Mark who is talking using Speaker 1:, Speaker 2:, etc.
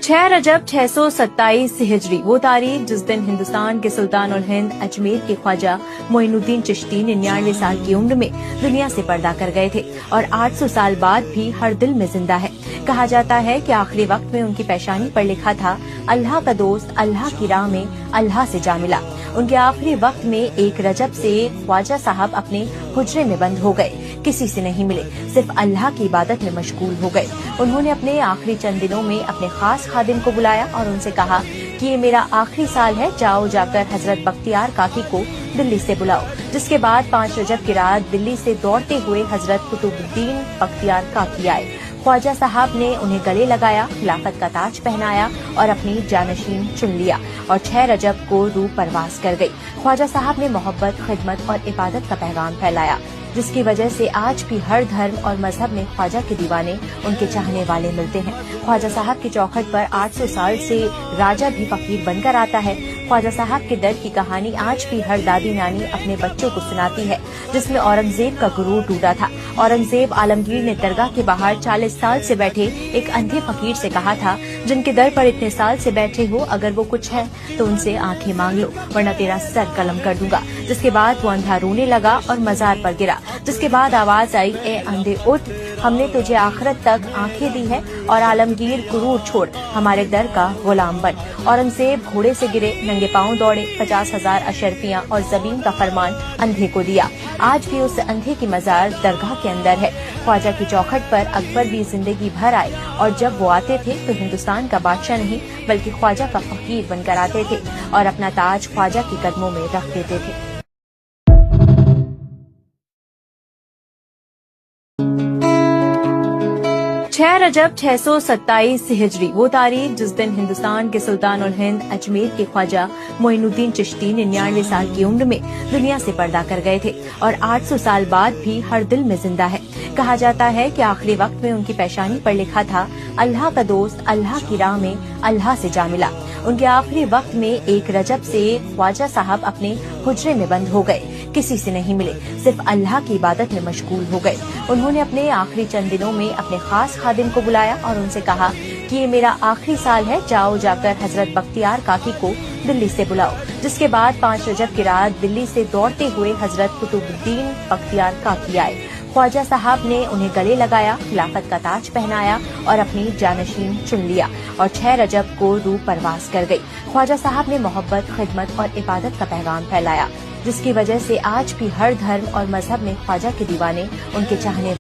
Speaker 1: 6 रजब 627 हिजरी वो तारीख जिस दिन हिंदुस्तान के सुल्तान और हिंद अजमेर के ख्वाजा मोइनुद्दीन चिश्ती 99 साल की उम्र में दुनिया से पर्दा कर गए थे और 800 साल बाद भी हर दिल में जिंदा है। कहा जाता है कि आखिरी वक्त में उनकी पेशानी पर लिखा था, अल्लाह का दोस्त अल्लाह की राह में अल्लाह से जा मिला। उनके आखिरी वक्त में 1 रजब से ख्वाजा साहब अपने हुजरे में बंद हो गए, किसी से नहीं मिले, सिर्फ अल्लाह की इबादत में मशगूल हो गए। उन्होंने अपने आखिरी चंद दिनों में अपने खास खादिम को बुलाया और उनसे कहा कि ये मेरा आखिरी साल है, जाओ जाकर हजरत बख्तियार काकी को दिल्ली से बुलाओ। जिसके बाद 5 रजब की रात दिल्ली से दौड़ते हुए हजरत कुतुबुद्दीन बख्तियार काकी आए। ख्वाजा साहब ने उन्हें गले लगाया, खिलाफत का ताज पहनाया और अपनी जानशीन चुन लिया और 6 रजब को रूह परवास कर गई। ख्वाजा साहब ने मोहब्बत, खिदमत और इबादत का पैगाम फैलाया, जिसकी वजह से आज भी हर धर्म और मजहब में ख्वाजा के दीवाने, उनके चाहने वाले मिलते हैं। ख्वाजा साहब की चौखट पर 800 साल से राजा भी फकीर बनकर आता है। ख्वाजा साहब के दर्द की कहानी आज भी हर दादी नानी अपने बच्चों को सुनाती है, जिसमें औरंगजेब का गुरूर टूटा था। औरंगजेब आलमगीर ने दरगाह के बाहर 40 साल से बैठे एक अंधे फकीर से कहा था, जिनके दर पर इतने साल से बैठे हो, अगर वो कुछ है तो उनसे आंखें मांग लो, वरना तेरा सर कलम कर दूंगा। जिसके बाद वो अंधा रोने लगा और मजार पर गिरा। जिसके बाद आवाज आई, ए अंधे उठ, हमने तुझे आखिरत तक आंखें दी है और आलमगीर गुरूर छोड़, हमारे दर का गुलाम बन। औरंगजेब घोड़े से गिरे, नंगे पांव दौड़े, 50,000 अशरफियां और जमीन का फरमान अंधे को दिया। आज भी उस अंधे की मजार दरगाह के अंदर है। ख्वाजा की चौखट पर अकबर भी जिंदगी भर आए और जब वो आते थे तो हिंदुस्तान का बादशाह नहीं बल्कि ख्वाजा का फकीर बनकर आते थे और अपना ताज ख्वाजा के कदमों में रख देते थे। 6 रजब 627 हिजरी वो तारीख जिस दिन हिंदुस्तान के सुल्तान और हिंद अजमेर के ख्वाजा मोइनुद्दीन चिश्ती 99 साल की उम्र में दुनिया से पर्दा कर गए थे और 800 साल बाद भी हर दिल में जिंदा है। कहा जाता है कि आखिरी वक्त में उनकी पेशानी पर लिखा था, अल्लाह का दोस्त अल्लाह की राह में अल्लाह से जा मिला। उनके आखिरी वक्त में 1 रजब से ख्वाजा साहब अपने हुजरे में बंद हो गए, किसी से नहीं मिले, सिर्फ अल्लाह की इबादत में मशगूल हो गए। उन्होंने अपने आखिरी चंद दिनों में अपने खास खादिम को बुलाया और उनसे कहा कि ये मेरा आखिरी साल है, जाओ जाकर हजरत बख्तियार काकी को दिल्ली से बुलाओ। जिसके बाद 5 रजब की रात दिल्ली से दौड़ते हुए हजरत कुतुबुद्दीन बख्तियार काकी आए। ख्वाजा साहब ने उन्हें गले लगाया, खिलाफत का ताज पहनाया और अपनी जानशीन चुन लिया और 6 रजब को रूह परवास कर गई। ख्वाजा साहब ने मोहब्बत, खिदमत और इबादत का पैगाम फैलाया, जिसकी वजह से आज भी हर धर्म और मजहब में ख्वाजा के दीवाने, उनके चाहने